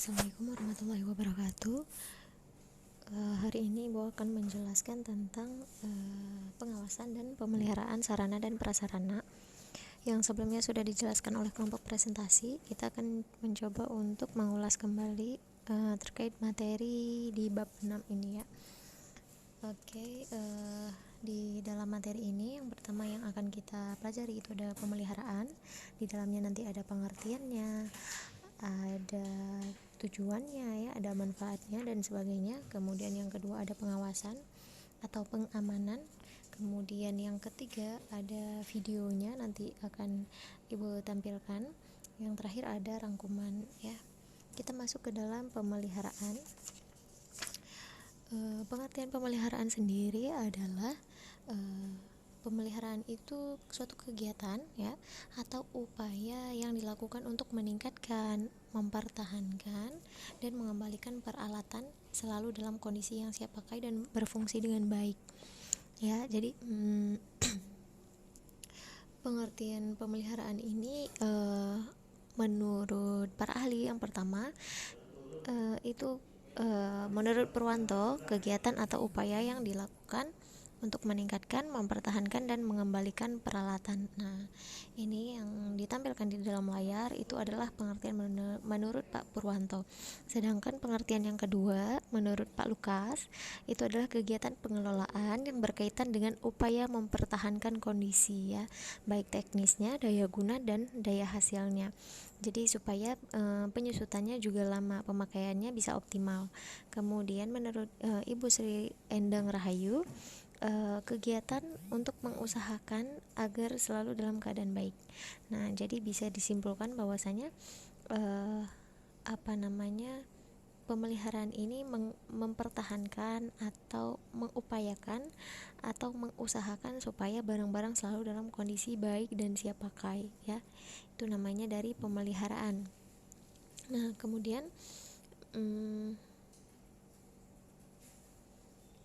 Assalamualaikum warahmatullahi wabarakatuh. Hari ini Ibu akan menjelaskan tentang pengawasan dan pemeliharaan sarana dan prasarana yang sebelumnya sudah dijelaskan oleh kelompok presentasi. Kita akan mencoba untuk mengulas kembali terkait materi di bab 6 ini ya. Di dalam materi ini yang pertama yang akan kita pelajari itu ada pemeliharaan. Di dalamnya nanti ada pengertiannya, ada tujuannya ya, ada manfaatnya dan sebagainya. Kemudian yang kedua ada pengawasan atau pengamanan. Kemudian yang ketiga ada videonya, nanti akan Ibu tampilkan. Yang terakhir ada rangkuman ya. Kita masuk ke dalam pemeliharaan. Pengertian pemeliharaan sendiri adalah pemeliharaan itu suatu kegiatan ya atau upaya yang dilakukan untuk meningkatkan, mempertahankan dan mengembalikan peralatan selalu dalam kondisi yang siap pakai dan berfungsi dengan baik. Ya, jadi pengertian pemeliharaan ini menurut para ahli yang pertama itu menurut Purwanto, kegiatan atau upaya yang dilakukan untuk meningkatkan, mempertahankan, dan mengembalikan peralatan. Nah, ini yang ditampilkan di dalam layar itu adalah pengertian menurut Pak Purwanto. Sedangkan pengertian yang kedua, menurut Pak Lukas, itu adalah kegiatan pengelolaan yang berkaitan dengan upaya mempertahankan kondisi ya, baik teknisnya, daya guna, dan daya hasilnya. Jadi supaya penyusutannya juga lama, pemakaiannya bisa optimal. Kemudian menurut Ibu Sri Endang Rahayu, kegiatan untuk mengusahakan agar selalu dalam keadaan baik. Nah, jadi bisa disimpulkan bahwasanya pemeliharaan ini mempertahankan atau mengupayakan atau mengusahakan supaya barang-barang selalu dalam kondisi baik dan siap pakai ya. Itu namanya dari pemeliharaan. Nah, kemudian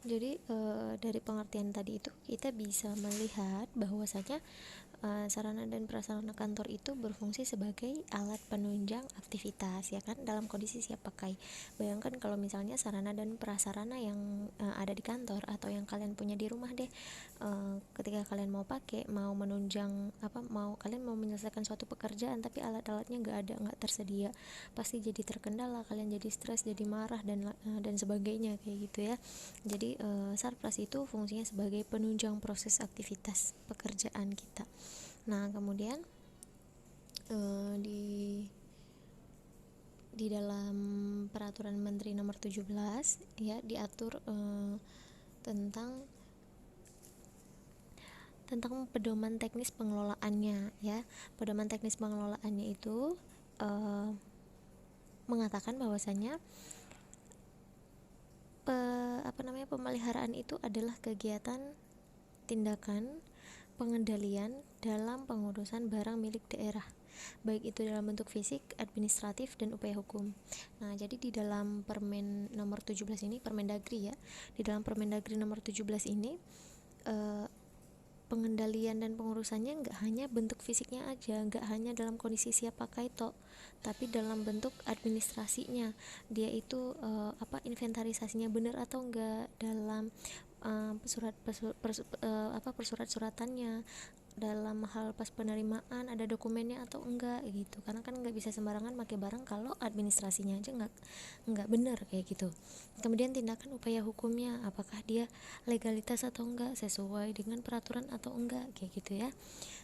jadi dari pengertian tadi itu kita bisa melihat bahwasanya sarana dan prasarana kantor itu berfungsi sebagai alat penunjang aktivitas ya kan, dalam kondisi siap pakai. Bayangkan kalau misalnya sarana dan prasarana yang ada di kantor atau yang kalian punya di rumah deh, ketika kalian mau pakai, mau menunjang kalian mau menyelesaikan suatu pekerjaan tapi alat-alatnya nggak tersedia, pasti jadi terkendala, kalian jadi stres, jadi marah dan sebagainya kayak gitu ya. Jadi sarpras itu fungsinya sebagai penunjang proses aktivitas pekerjaan kita. Nah, kemudian di dalam peraturan Menteri nomor 17 ya diatur tentang pedoman teknis pengelolaannya ya. Pedoman teknis pengelolaannya itu mengatakan bahwasanya pemeliharaan itu adalah kegiatan, tindakan, pengendalian dalam pengurusan barang milik daerah, baik itu dalam bentuk fisik, administratif, dan upaya hukum. Nah, jadi di dalam Permen nomor 17 ini, Permendagri ya, di dalam Permendagri nomor 17 ini pengendalian dan pengurusannya nggak hanya bentuk fisiknya aja, nggak hanya dalam kondisi siap pakai toh, tapi dalam bentuk administrasinya, dia itu inventarisasinya benar atau enggak, dalam persurat-suratannya, dalam hal pas penerimaan ada dokumennya atau enggak gitu. Karena kan nggak bisa sembarangan pakai barang kalau administrasinya aja nggak benar kayak gitu. Kemudian tindakan upaya hukumnya, apakah dia legalitas atau enggak, sesuai dengan peraturan atau enggak kayak gitu ya.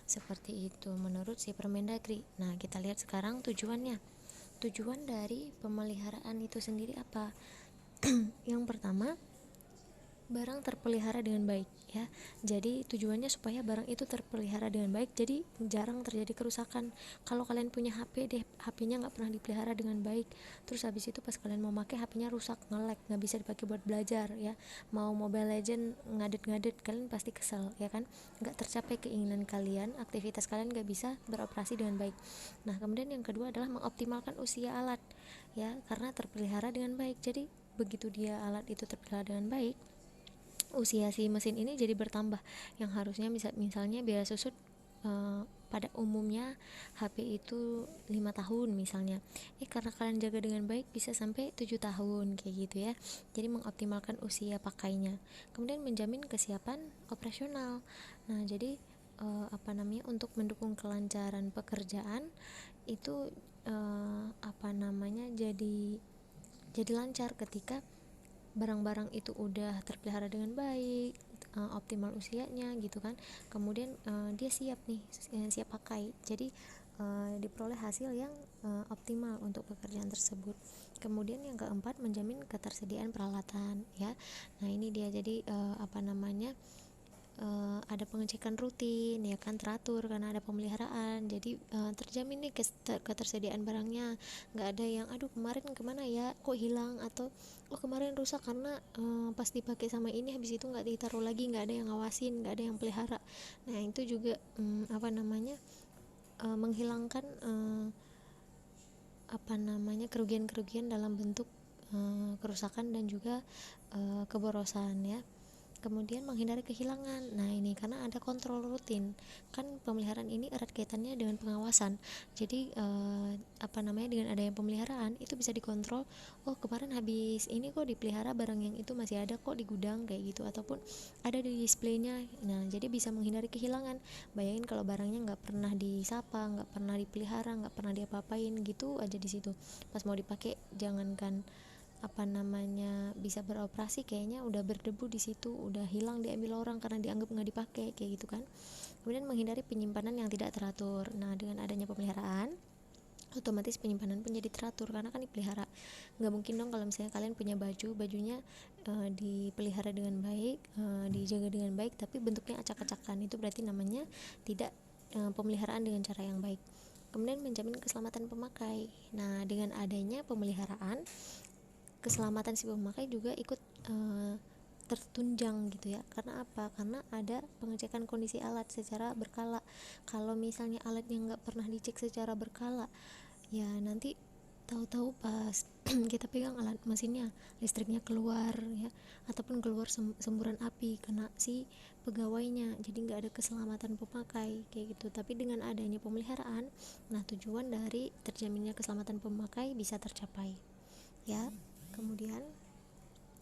Seperti itu menurut si Permendagri. Nah, kita lihat sekarang tujuannya. Tujuan dari pemeliharaan itu sendiri apa? Yang pertama, barang terpelihara dengan baik ya. Jadi tujuannya supaya barang itu terpelihara dengan baik, jadi jarang terjadi kerusakan. Kalau kalian punya HP deh, HP-nya nggak pernah dipelihara dengan baik, terus habis itu pas kalian mau pakai HP-nya rusak, nge-lag, nggak bisa dipakai buat belajar ya. Mau Mobile Legend ngadet-ngadet, kalian pasti kesel ya kan, nggak tercapai keinginan kalian, aktivitas kalian nggak bisa beroperasi dengan baik. Nah, kemudian yang kedua adalah mengoptimalkan usia alat ya, karena terpelihara dengan baik. Jadi begitu dia alat itu terpelihara dengan baik, usia si mesin ini jadi bertambah. Yang harusnya misalnya biaya susut pada umumnya HP itu 5 tahun misalnya, karena kalian jaga dengan baik bisa sampai 7 tahun kayak gitu ya. Jadi mengoptimalkan usia pakainya. Kemudian menjamin kesiapan operasional. Nah jadi untuk mendukung kelancaran pekerjaan itu jadi lancar ketika barang-barang itu udah terpelihara dengan baik, optimal usianya gitu kan. Kemudian dia siap nih, siap pakai. Jadi diperoleh hasil yang optimal untuk pekerjaan tersebut. Kemudian yang keempat, menjamin ketersediaan peralatan ya. Nah ini dia, jadi ada pengecekan rutin ya kan, teratur karena ada pemeliharaan. Jadi terjamin nih ketersediaan barangnya, nggak ada yang aduh kemarin kemana ya kok hilang, atau oh kemarin rusak karena pas dipakai sama ini habis itu nggak ditaruh lagi, nggak ada yang ngawasin, nggak ada yang pelihara. Nah itu juga menghilangkan kerugian-kerugian dalam bentuk kerusakan dan juga keborosan ya. Kemudian menghindari kehilangan. Nah ini karena ada kontrol rutin, kan pemeliharaan ini erat kaitannya dengan pengawasan. Jadi dengan adanya pemeliharaan itu bisa dikontrol. Oh kemarin habis ini kok dipelihara, barang yang itu masih ada kok di gudang kayak gitu, ataupun ada di displaynya. Nah jadi bisa menghindari kehilangan. Bayangin kalau barangnya nggak pernah disapa, nggak pernah dipelihara, nggak pernah diapa-apain gitu aja di situ. Pas mau dipakai, jangankan bisa beroperasi, kayaknya udah berdebu di situ, udah hilang, diambil orang karena dianggap nggak dipakai kayak gitu kan. Kemudian menghindari penyimpanan yang tidak teratur. Nah dengan adanya pemeliharaan otomatis penyimpanan pun jadi teratur karena kan dipelihara. Nggak mungkin dong kalau misalnya kalian punya bajunya dipelihara dengan baik, dijaga dengan baik, tapi bentuknya acak-acakan. Itu berarti namanya tidak pemeliharaan dengan cara yang baik. Kemudian menjamin keselamatan pemakai. Nah dengan adanya pemeliharaan, keselamatan si pemakai juga ikut tertunjang gitu ya. Karena apa? Karena ada pengecekan kondisi alat secara berkala. Kalau misalnya alatnya nggak pernah dicek secara berkala, ya nanti tahu-tahu pas kita pegang alat mesinnya, listriknya keluar ya, ataupun keluar semburan api kena si pegawainya. Jadi nggak ada keselamatan pemakai kayak gitu. Tapi dengan adanya pemeliharaan, nah tujuan dari terjaminnya keselamatan pemakai bisa tercapai ya. Kemudian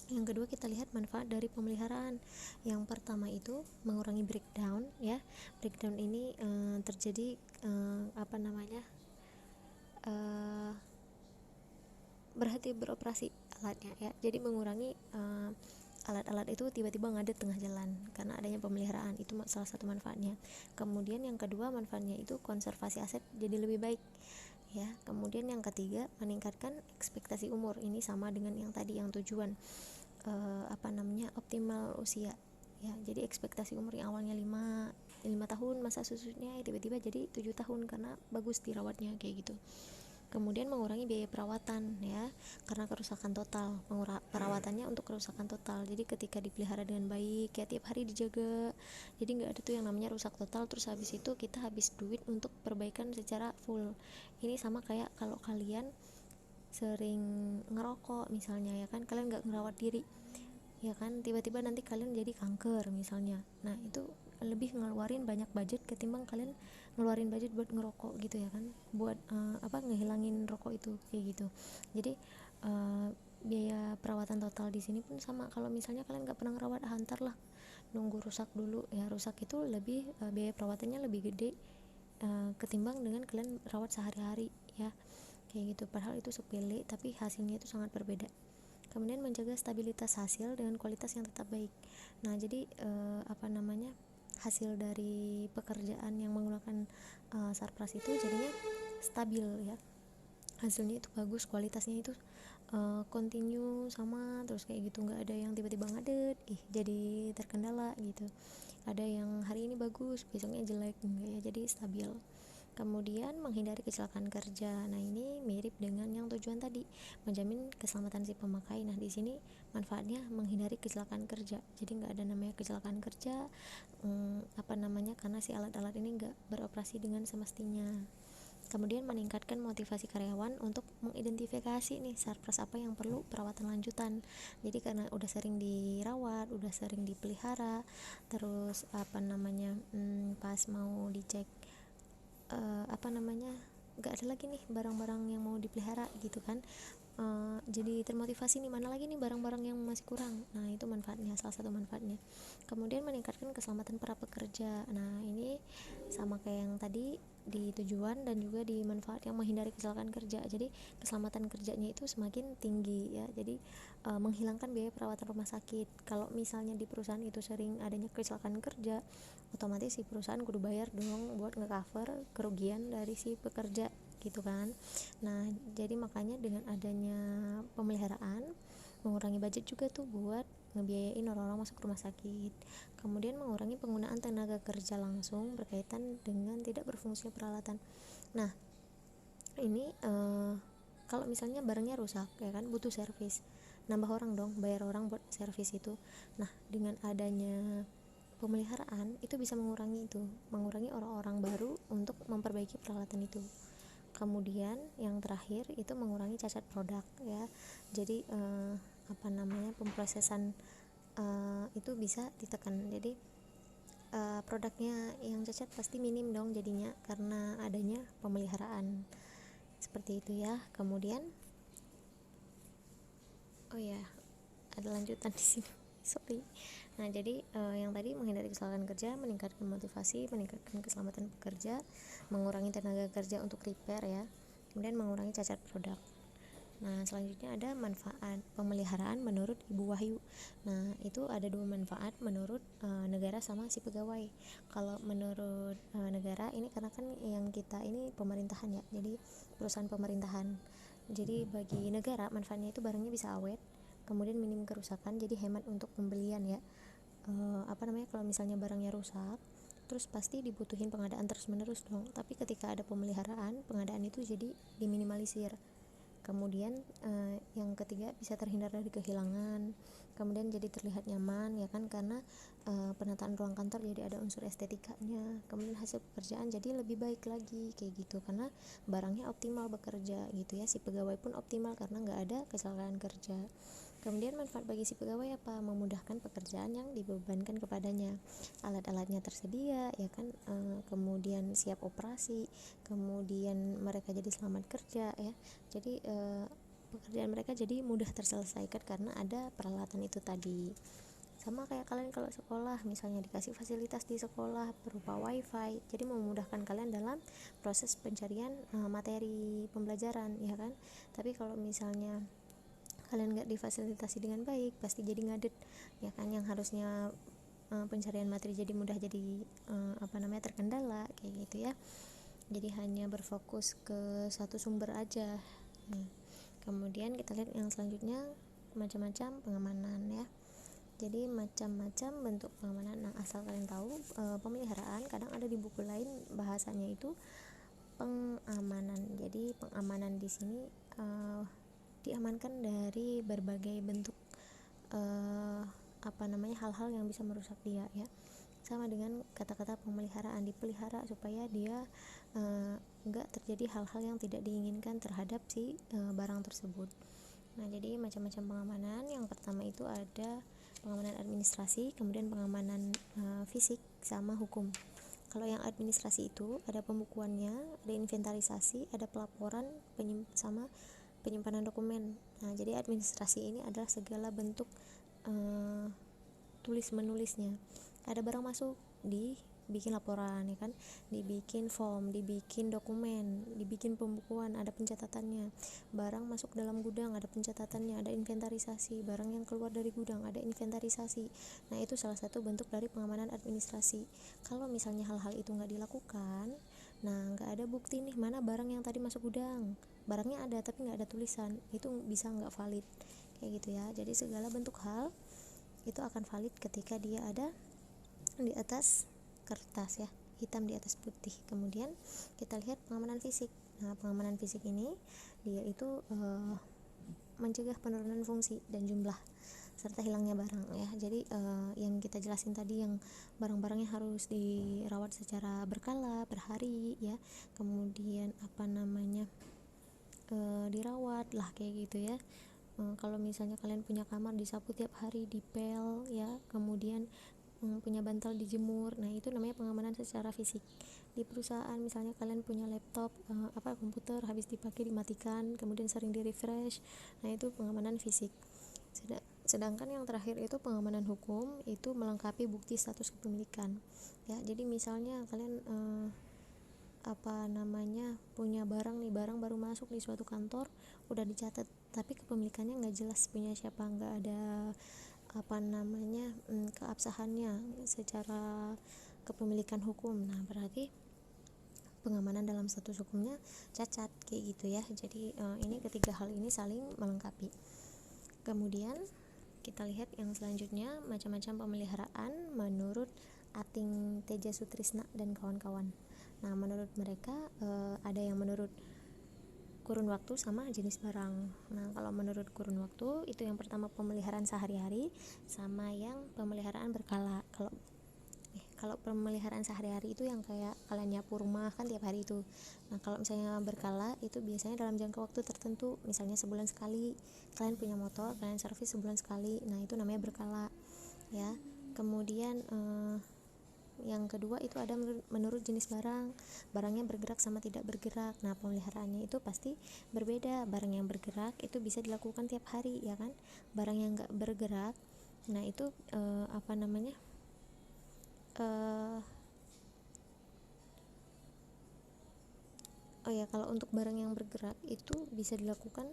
yang kedua, kita lihat manfaat dari pemeliharaan. Yang pertama itu mengurangi breakdown ya. Breakdown ini terjadi berhenti beroperasi alatnya ya. Jadi mengurangi alat-alat itu tiba-tiba ngadet tengah jalan karena adanya pemeliharaan. Itu salah satu manfaatnya. Kemudian yang kedua, manfaatnya itu konservasi aset jadi lebih baik ya. Kemudian yang ketiga, meningkatkan ekspektasi umur. Ini sama dengan yang tadi, yang tujuan optimal usia ya. Jadi ekspektasi umur yang awalnya 5 tahun masa susutnya, tiba-tiba jadi 7 tahun karena bagus dirawatnya kayak gitu. Kemudian mengurangi biaya perawatan ya, karena kerusakan total. Perawatannya untuk kerusakan total. Jadi ketika dipelihara dengan baik ya, tiap hari dijaga. Jadi nggak ada tuh yang namanya rusak total terus habis itu kita habis duit untuk perbaikan secara full. Ini sama kayak kalau kalian sering ngerokok misalnya ya kan, kalian nggak ngerawat diri ya kan, tiba-tiba nanti kalian jadi kanker misalnya. Nah itu lebih ngeluarin banyak budget ketimbang kalian ngeluarin budget buat ngerokok gitu ya kan, buat ngehilangin rokok itu kayak gitu. Jadi biaya perawatan total di sini pun sama. Kalau misalnya kalian nggak pernah ngerawat, hantar lah, nunggu rusak dulu ya. Rusak itu lebih biaya perawatannya lebih gede ketimbang dengan kalian rawat sehari-hari ya kayak gitu. Padahal itu sepele tapi hasilnya itu sangat berbeda. Kemudian menjaga stabilitas hasil dengan kualitas yang tetap baik. Nah jadi hasil dari pekerjaan yang menggunakan sarpras itu jadinya stabil ya, hasilnya itu bagus, kualitasnya itu continue sama terus kayak gitu. Nggak ada yang tiba-tiba ngadet jadi terkendala gitu, ada yang hari ini bagus besoknya jelek, enggak ya, jadi stabil. Kemudian menghindari kecelakaan kerja. Nah ini mirip dengan yang tujuan tadi, menjamin keselamatan si pemakai. Nah di sini manfaatnya menghindari kecelakaan kerja. Jadi nggak ada namanya kecelakaan kerja karena si alat-alat ini nggak beroperasi dengan semestinya. Kemudian meningkatkan motivasi karyawan untuk mengidentifikasi nih sarpras apa yang perlu perawatan lanjutan. Jadi karena udah sering dirawat, udah sering dipelihara, terus pas mau dicek apa namanya, nggak ada lagi nih barang-barang yang mau dipelihara gitu kan. Jadi termotivasi nih, mana lagi nih barang-barang yang masih kurang. Nah itu manfaatnya, salah satu manfaatnya. Kemudian meningkatkan keselamatan para pekerja. Nah ini sama kayak yang tadi, di tujuan dan juga di manfaat yang menghindari kecelakaan kerja. Jadi keselamatan kerjanya itu semakin tinggi ya. Jadi menghilangkan biaya perawatan rumah sakit. Kalau misalnya di perusahaan itu sering adanya kecelakaan kerja, otomatis si perusahaan kudu bayar dong buat ngecover kerugian dari si pekerja gitu kan. Nah jadi makanya dengan adanya pemeliharaan mengurangi budget juga tuh buat ngebiayain orang-orang masuk rumah sakit. Kemudian mengurangi penggunaan tenaga kerja langsung berkaitan dengan tidak berfungsinya peralatan. Nah ini kalau misalnya barangnya rusak ya kan, butuh servis, nambah orang dong, bayar orang buat servis itu. Nah dengan adanya pemeliharaan itu bisa mengurangi orang-orang baru untuk memperbaiki peralatan itu. Kemudian yang terakhir itu mengurangi cacat produk ya. Jadi apa namanya, pemrosesan itu bisa ditekan. Jadi produknya yang cacat pasti minim dong jadinya karena adanya pemeliharaan seperti itu ya. Kemudian oh ya, ada lanjutan di sini. Sorry. Nah jadi yang tadi menghindari kecelakaan kerja, meningkatkan motivasi, meningkatkan keselamatan pekerja, mengurangi tenaga kerja untuk repair ya, kemudian mengurangi cacat produk. Nah selanjutnya ada manfaat pemeliharaan menurut Ibu Wahyu. Nah itu ada 2 manfaat menurut negara sama si pegawai. Kalau menurut negara ini karena kan yang kita ini pemerintahan ya, jadi perusahaan pemerintahan. Jadi bagi negara manfaatnya itu barangnya bisa awet, kemudian minim kerusakan, jadi hemat untuk pembelian ya. Apa namanya, kalau misalnya barangnya rusak terus pasti dibutuhin pengadaan terus menerus dong, tapi ketika ada pemeliharaan, pengadaan itu jadi diminimalisir. Kemudian yang ketiga bisa terhindar dari kehilangan, kemudian jadi terlihat nyaman ya kan, karena penataan ruang kantor jadi ada unsur estetikanya, kemudian hasil pekerjaan jadi lebih baik lagi kayak gitu karena barangnya optimal bekerja gitu ya. Si pegawai pun optimal karena nggak ada kecelakaan kerja. Kemudian manfaat bagi si pegawai apa? Memudahkan pekerjaan yang dibebankan kepadanya. Alat-alatnya tersedia ya kan, kemudian siap operasi, kemudian mereka jadi selamat kerja ya. Jadi pekerjaan mereka jadi mudah terselesaikan karena ada peralatan itu tadi. Sama kayak kalian kalau sekolah misalnya dikasih fasilitas di sekolah berupa wifi, jadi memudahkan kalian dalam proses pencarian materi pembelajaran ya kan. Tapi kalau misalnya kalian nggak difasilitasi dengan baik, pasti jadi ngadet ya kan, yang harusnya pencarian materi jadi mudah jadi apa namanya, terkendala kayak gitu ya. Jadi hanya berfokus ke satu sumber aja. Kemudian kita lihat yang selanjutnya, macam-macam pengamanan ya. Jadi macam-macam bentuk pengamanan. Nah asal kalian tahu, pemeliharaan kadang ada di buku lain bahasanya itu pengamanan. Jadi pengamanan di sini diamankan dari berbagai bentuk apa namanya, hal-hal yang bisa merusak dia ya. Sama dengan kata-kata pemeliharaan, dipelihara supaya dia enggak terjadi hal-hal yang tidak diinginkan terhadap si barang tersebut. Nah jadi macam-macam pengamanan. Yang pertama itu ada pengamanan administrasi, kemudian pengamanan fisik, sama hukum. Kalau yang administrasi itu ada pembukuannya, ada inventarisasi, ada pelaporan, sama penyimpanan dokumen. Nah jadi administrasi ini adalah segala bentuk tulis menulisnya. Ada barang masuk, dibikin laporan ya kan, dibikin form, dibikin dokumen, dibikin pembukuan, ada pencatatannya. Barang masuk dalam gudang, ada pencatatannya, ada inventarisasi. Barang yang keluar dari gudang, ada inventarisasi. Nah itu salah satu bentuk dari pengamanan administrasi. Kalau misalnya hal-hal itu nggak dilakukan, nah nggak ada bukti nih mana barang yang tadi masuk gudang, barangnya ada tapi nggak ada tulisan, itu bisa nggak valid kayak gitu ya. Jadi segala bentuk hal itu akan valid ketika dia ada di atas kertas ya, hitam di atas putih. Kemudian kita lihat pengamanan fisik. Nah pengamanan fisik ini dia itu mencegah penurunan fungsi dan jumlah serta hilangnya barang ya. Jadi yang kita jelasin tadi, yang barang-barangnya harus dirawat secara berkala, per hari ya, kemudian apa namanya, dirawat lah kayak gitu ya. Kalau misalnya kalian punya kamar disapu tiap hari, dipel ya, kemudian punya bantal dijemur. Nah itu namanya pengamanan secara fisik. di perusahaan. Misalnya kalian punya laptop komputer habis dipakai dimatikan, kemudian sering di refresh, nah itu pengamanan fisik. Sedangkan yang terakhir itu pengamanan hukum, itu melengkapi bukti status kepemilikan ya. Jadi misalnya kalian punya barang baru masuk di suatu kantor, udah dicatat tapi kepemilikannya nggak jelas punya siapa, nggak ada keabsahannya secara kepemilikan hukum. Nah berarti pengamanan dalam status hukumnya cacat kayak gitu ya. Jadi ini ketiga hal ini saling melengkapi. Kemudian kita lihat yang selanjutnya, macam-macam pemeliharaan menurut Ating Teja Sutrisna dan kawan-kawan. Nah menurut mereka ada yang menurut kurun waktu sama jenis barang. Nah kalau menurut kurun waktu itu yang pertama pemeliharaan sehari-hari sama yang pemeliharaan berkala. Kalau pemeliharaan sehari-hari itu yang kayak kalian nyapu rumah kan tiap hari itu. Nah kalau misalnya berkala itu biasanya dalam jangka waktu tertentu, misalnya sebulan sekali kalian punya motor, kalian servis sebulan sekali, nah itu namanya berkala ya. Kemudian yang kedua itu ada menurut jenis barangnya bergerak sama tidak bergerak. Nah pemeliharaannya itu pasti berbeda. Barang yang bergerak itu bisa dilakukan tiap hari ya kan. Barang yang nggak bergerak, nah itu kalau untuk barang yang bergerak itu bisa dilakukan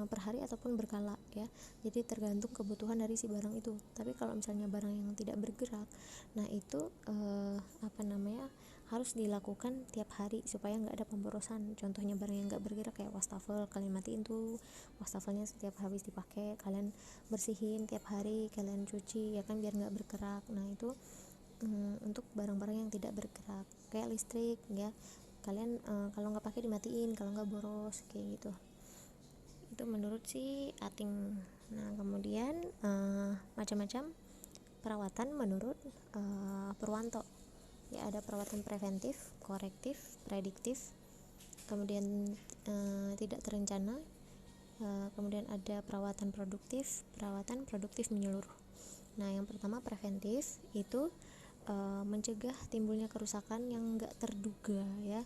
per hari ataupun berkala ya. Jadi tergantung kebutuhan dari si barang itu. Tapi kalau misalnya barang yang tidak bergerak, nah itu harus dilakukan tiap hari supaya nggak ada pemborosan. Contohnya barang yang nggak bergerak kayak wastafel, kalian matiin tuh wastafelnya setiap habis dipakai, kalian bersihin tiap hari, kalian cuci ya kan biar nggak bergerak. Nah itu untuk barang-barang yang tidak bergerak kayak listrik ya, kalian kalau nggak pakai dimatiin kalau nggak boros kayak gitu. Itu menurut si Ating. Nah kemudian macam-macam perawatan menurut Purwanto ya. Ada perawatan preventif, korektif, prediktif, kemudian tidak terencana, kemudian ada perawatan produktif menyeluruh. Nah yang pertama preventif itu mencegah timbulnya kerusakan yang nggak terduga ya.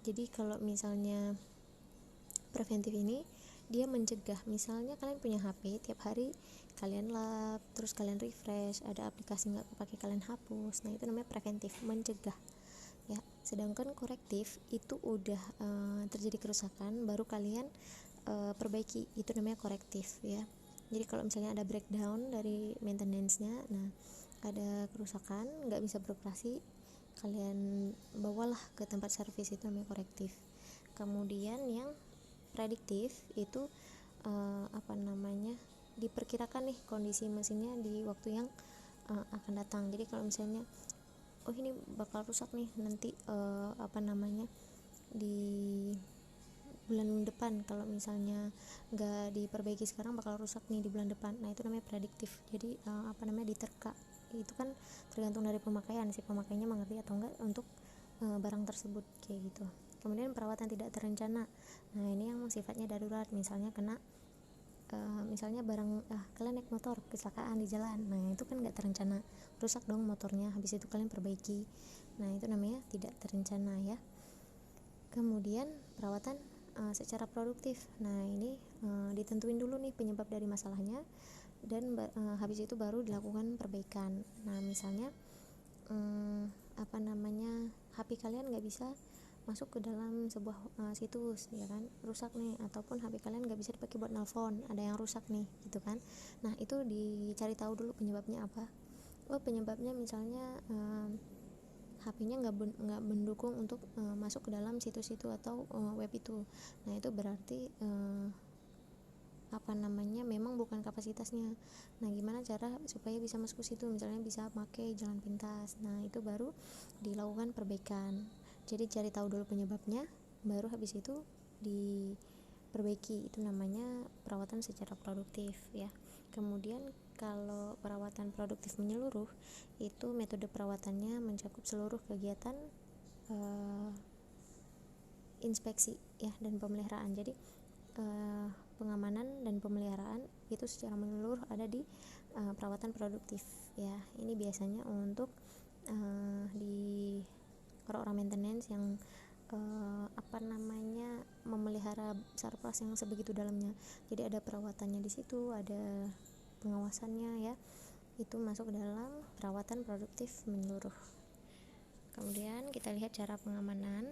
Jadi kalau misalnya preventif ini dia mencegah, misalnya kalian punya HP tiap hari kalian lap, terus kalian refresh, ada aplikasi nggak kepake kalian hapus, nah itu namanya preventif, mencegah ya. Sedangkan korektif itu udah terjadi kerusakan baru kalian perbaiki, itu namanya korektif ya. Jadi kalau misalnya ada breakdown dari maintenance-nya, nah ada kerusakan nggak bisa beroperasi, kalian bawalah ke tempat servis, itu namanya korektif. Kemudian yang prediktif itu diperkirakan nih kondisi mesinnya di waktu yang akan datang. Jadi kalau misalnya ini bakal rusak nih nanti di bulan depan, kalau misalnya nggak diperbaiki sekarang bakal rusak nih di bulan depan, nah itu namanya prediktif. Jadi diterka, itu kan tergantung dari pemakaian, si pemakainya mengerti atau enggak untuk barang tersebut kayak gitu. Kemudian perawatan tidak terencana, nah ini yang sifatnya darurat, misalnya misalnya kalian naik motor kecelakaan di jalan, nah itu kan nggak terencana, rusak dong motornya, habis itu kalian perbaiki, nah itu namanya tidak terencana ya. Kemudian perawatan secara produktif, nah ini ditentuin dulu nih penyebab dari masalahnya, dan habis itu baru dilakukan perbaikan. Nah misalnya HP kalian nggak bisa masuk ke dalam sebuah situs ya kan, rusak nih, ataupun HP kalian nggak bisa dipakai buat nelpon, ada yang rusak nih gitu kan. Nah itu dicari tahu dulu penyebabnya apa. Penyebabnya misalnya HP-nya nggak mendukung untuk masuk ke dalam situs itu atau web itu, nah itu berarti memang bukan kapasitasnya. Nah gimana cara supaya bisa masuk ke situ, misalnya bisa pakai jalan pintas, nah itu baru dilakukan perbaikan. Jadi cari tahu dulu penyebabnya, baru habis itu diperbaiki, itu namanya perawatan secara produktif ya. Kemudian kalau perawatan produktif menyeluruh, itu metode perawatannya mencakup seluruh kegiatan inspeksi ya dan pemeliharaan. Jadi pengamanan dan pemeliharaan itu secara menyeluruh ada di perawatan produktif ya. Ini biasanya untuk di orang-orang maintenance yang memelihara sarpras yang sebegitu dalamnya. Jadi ada perawatannya di situ, ada pengawasannya ya, itu masuk dalam perawatan produktif menyeluruh. Kemudian kita lihat cara pengamanan.